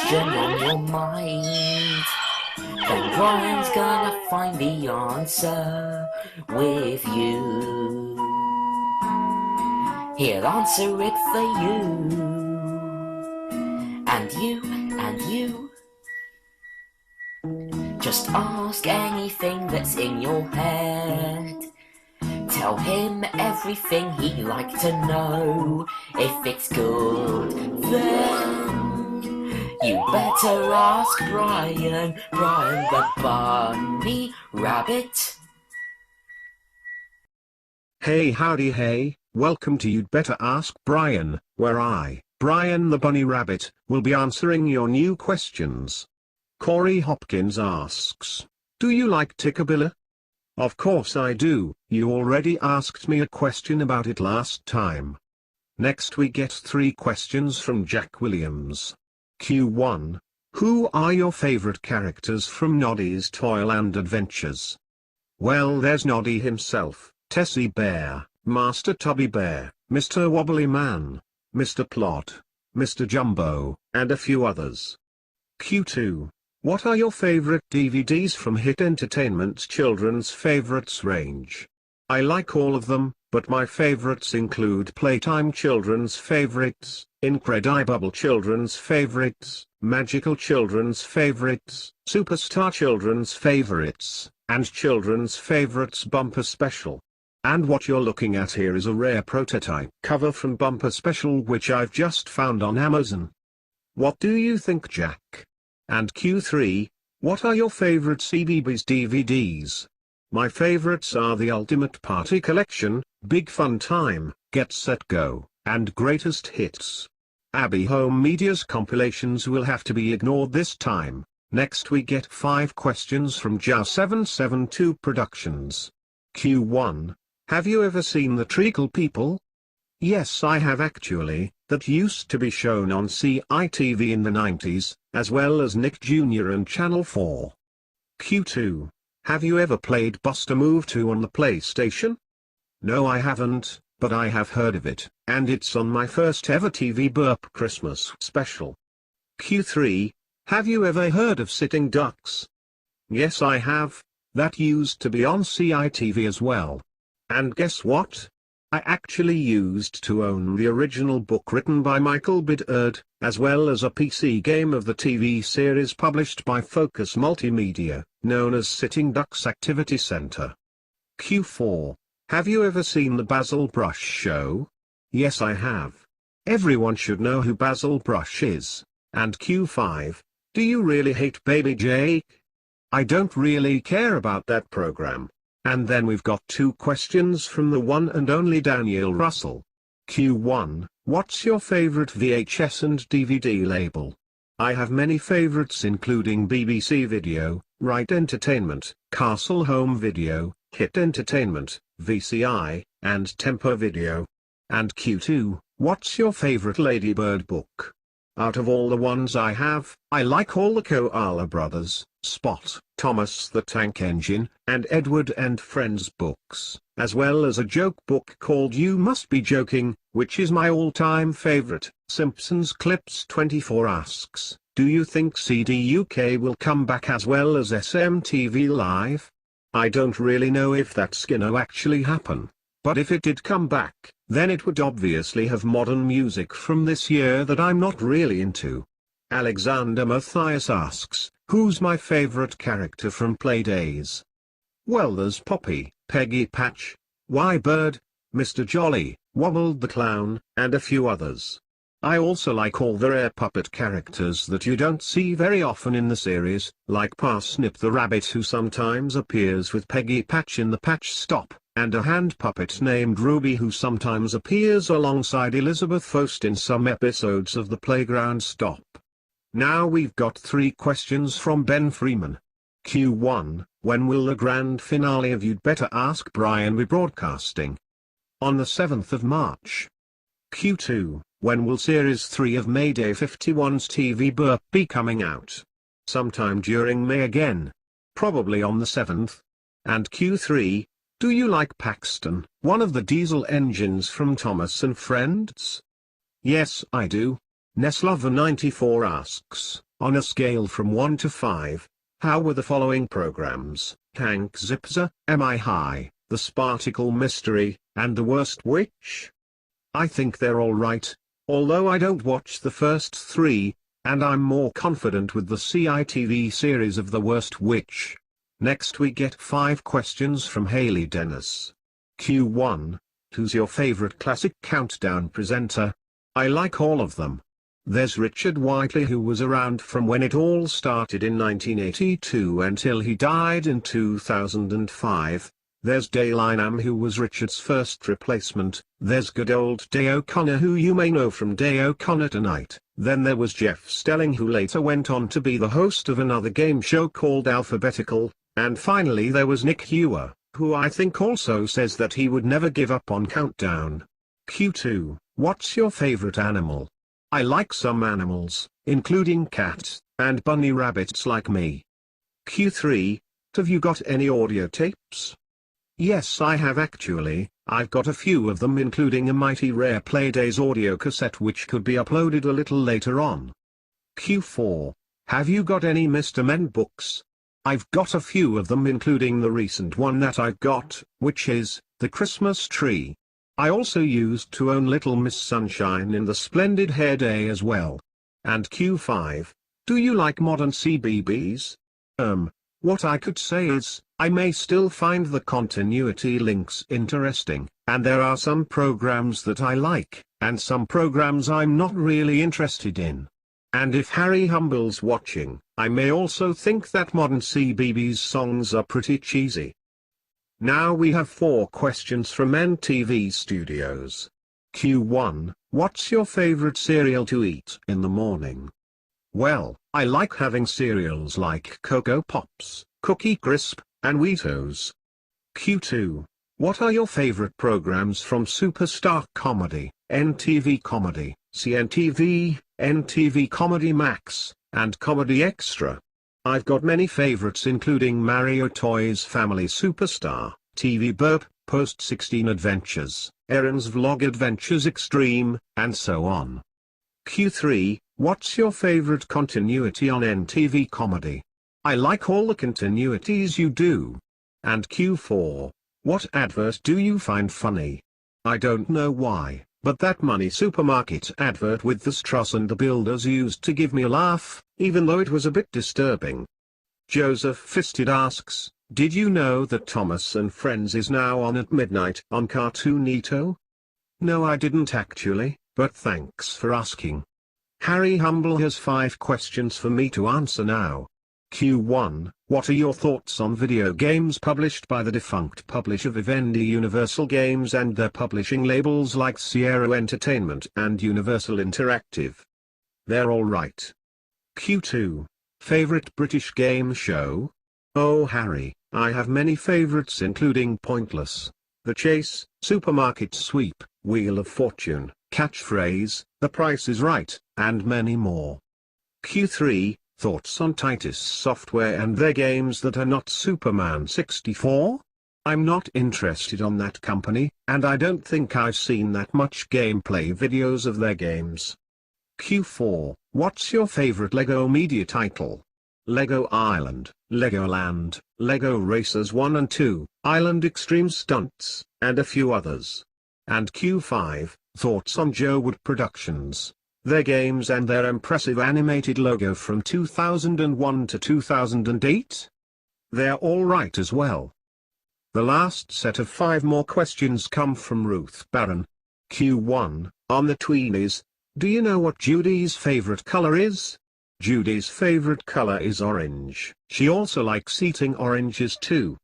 question on your mind, then Brian's gonna find the answer with you. He'll answer it for you. And you. Just ask anything that's in your head. Tell him everything he'd like to know. If it's good, then you better ask Brian the bunny rabbit. Hey, howdy, hey, welcome to You'd Better Ask Brian, where I, Brian the bunny rabbit, will be answering your new questions. Corey Hopkins asks, do you like Tickabilla? Of course I do, you already asked me a question about it last time. Next we get 3 questions from Jack Williams. Q1. Who are your favorite characters from Noddy's Toyland Adventures? Well, there's Noddy himself, Tessie Bear, Master Tubby Bear, Mr. Wobbly Man, Mr. Plot, Mr. Jumbo, and a few others. Q2. What are your favorite DVDs from Hit Entertainment's Children's Favorites range? I like all of them, but my favorites include Playtime Children's Favorites, Incredibubble Children's Favorites, Magical Children's Favorites, Superstar Children's Favorites, and Children's Favorites Bumper Special. And what you're looking at here is a rare prototype cover from Bumper Special which I've just found on Amazon. What do you think, Jack? And Q3, what are your favorite CBeebies DVDs? My favorites are the Ultimate Party Collection, Big Fun Time, Get Set Go, and Greatest Hits. Abbey Home Media's compilations will have to be ignored this time. Next we get 5 questions from JA772 Productions. Q1. Have you ever seen The Treacle People? Yes, I have actually. That used to be shown on CITV in the 90s, as well as Nick Jr. and Channel 4. Q2. Have you ever played Buster Move 2 on the PlayStation? No, I haven't, but I have heard of it, and it's on my first ever TV Burp Christmas special. Q3. Have you ever heard of Sitting Ducks? Yes, I have. That used to be on CITV as well. And guess what? I actually used to own the original book written by Michael Bidard, as well as a PC game of the TV series published by Focus Multimedia, known as Sitting Ducks Activity Center. Q4. Have you ever seen the Basil Brush Show? Yes, I have. Everyone should know who Basil Brush is. And Q5. Do you really hate Baby Jake? I don't really care about that program. And then we've got 2 questions from the one and only Daniel Russell. Q1, what's your favorite VHS and DVD label? I have many favorites including BBC Video, Right Entertainment, Castle Home Video, Hit Entertainment, VCI, and Tempo Video. And Q2, what's your favorite Ladybird book? Out of all the ones I have, I like all the Koala Brothers, Spot, Thomas the Tank Engine, and Edward and Friends books, as well as a joke book called You Must Be Joking, which is my all-time favorite. Simpsons Clips 24 asks, do you think CD UK will come back as well as SMTV Live? I don't really know if that's gonna actually happen. But if it did come back, then it would obviously have modern music from this year that I'm not really into. Alexander Matthias asks, who's my favorite character from Playdays? Well, there's Poppy, Peggy Patch, Y-Bird, Mr. Jolly, Wobbled the Clown, and a few others. I also like all the rare puppet characters that you don't see very often in the series, like Parsnip the Rabbit who sometimes appears with Peggy Patch in the Patch Stop, and a hand puppet named Ruby who sometimes appears alongside Elizabeth Fost in some episodes of the Playground Stop. Now we've got 3 questions from Ben Freeman. Q1, when will the grand finale of You'd Better Ask Brian be broadcasting? On the 7th of March. Q2, when will Series 3 of Mayday 51's TV Burp be coming out? Sometime during May again. Probably on the 7th. And Q3, do you like Paxton, one of the diesel engines from Thomas and Friends? Yes, I do. Neslover94 asks, On a scale from 1 to 5, how were the following programs: Hank Zipzer, Am I High, The Sparticle Mystery, and The Worst Witch? I think they're alright, although I don't watch the first 3, and I'm more confident with the CITV series of The Worst Witch. Next we get 5 questions from Haley Dennis. Q1. Who's your favorite classic countdown presenter? I like all of them. There's Richard Whiteley, who was around from when it all started in 1982 until he died in 2005. There's Dale Ingham, who was Richard's first replacement. There's good old Day O'Connor, who you may know from Day O'Connor Tonight. Then there was Jeff Stelling, who later went on to be the host of another game show called Alphabetical. And finally there was Nick Hewer, who I think also says that he would never give up on Countdown. Q2. What's your favorite animal? I like some animals, including cats, and bunny rabbits like me. Q3. Have you got any audio tapes? Yes, I have actually. I've got a few of them, including a Mighty Rare Playdays audio cassette which could be uploaded a little later on. Q4. Have you got any Mr. Men books? I've got a few of them, including the recent one that I've got, which is The Christmas Tree. I also used to own Little Miss Sunshine in the Splendid Hair Day as well. And Q5. Do you like modern CBBS? What I could say is, I may still find the continuity links interesting, and there are some programs that I like, and some programs I'm not really interested in. And if Harry Humble's watching, I may also think that modern CBBS songs are pretty cheesy. Now we have 4 questions from NTV Studios. Q1. What's your favorite cereal to eat in the morning? Well, I like having cereals like Cocoa Pops, Cookie Crisp, and Wheatos. Q2. What are your favorite programs from Superstar Comedy, NTV Comedy, CNTV, NTV Comedy Max, and Comedy Extra? I've got many favorites, including Mario Toy's Family Superstar, TV Burp, Post 16 Adventures, Aaron's Vlog Adventures Extreme, and so on. Q3. What's your favorite continuity on NTV Comedy? I like all the continuities you do. And Q4. What advert do you find funny? I don't know why, but that Money Supermarket advert with the Struss and the Builders used to give me a laugh, even though it was a bit disturbing. Joseph Fisted asks, did you know that Thomas and Friends is now on at midnight on Cartoonito? No, I didn't actually, but thanks for asking. Harry Humble has 5 questions for me to answer now. Q1. What are your thoughts on video games published by the defunct publisher Vivendi Universal Games and their publishing labels like Sierra Entertainment and Universal Interactive? They're alright. Q2. Favorite British game show? Oh Harry, I have many favorites, including Pointless, The Chase, Supermarket Sweep, Wheel of Fortune, Catchphrase, The Price is Right, and many more. Q3. Thoughts on Titus Software and their games that are not Superman 64? I'm not interested on that company, and I don't think I've seen that much gameplay videos of their games. Q4. What's your favorite LEGO Media title? Lego Island, Legoland, Lego Racers 1 and 2, Island Extreme Stunts, and a few others. And Q5. Thoughts on Joe Wood Productions, their games and their impressive animated logo from 2001 to 2008? They're alright as well. The last set of 5 more questions come from Ruth Barron. Q1. On the Tweenies, do you know what Judy's favorite color is? Judy's favorite color is orange. She also likes eating oranges too.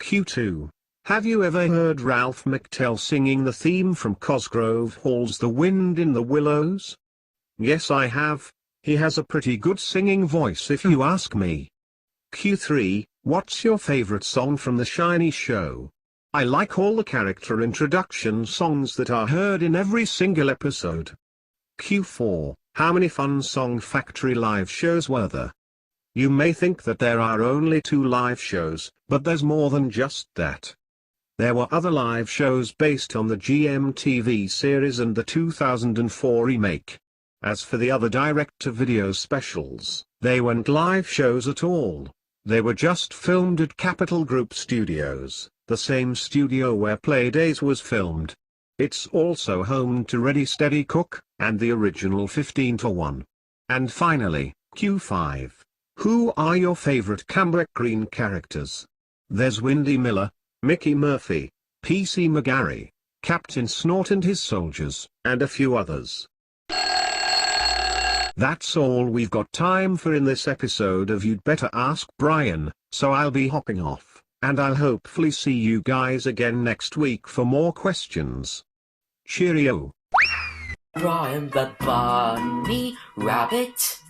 Q2. Have you ever heard Ralph McTell singing the theme from Cosgrove Hall's The Wind in the Willows? Yes, I have. He has a pretty good singing voice if you ask me. Q3. What's your favorite song from The Shiny Show? I like all the character introduction songs that are heard in every single episode. Q4. How many Fun Song Factory live shows were there? You may think that there are only 2 live shows, but there's more than just that. There were other live shows based on the GMTV series and the 2004 remake. As for the other direct-to-video specials, they weren't live shows at all. They were just filmed at Capital Group Studios, the same studio where Playdays was filmed. It's also home to Ready Steady Cook, and the original 15:1. And finally, Q5. Who are your favorite Cambric Green characters? There's Windy Miller, Mickey Murphy, PC McGarry, Captain Snort and his soldiers, and a few others. That's all we've got time for in this episode of You'd Better Ask Brian, so I'll be hopping off, and I'll hopefully see you guys again next week for more questions. Cheerio. Brian the Bunny Rabbit.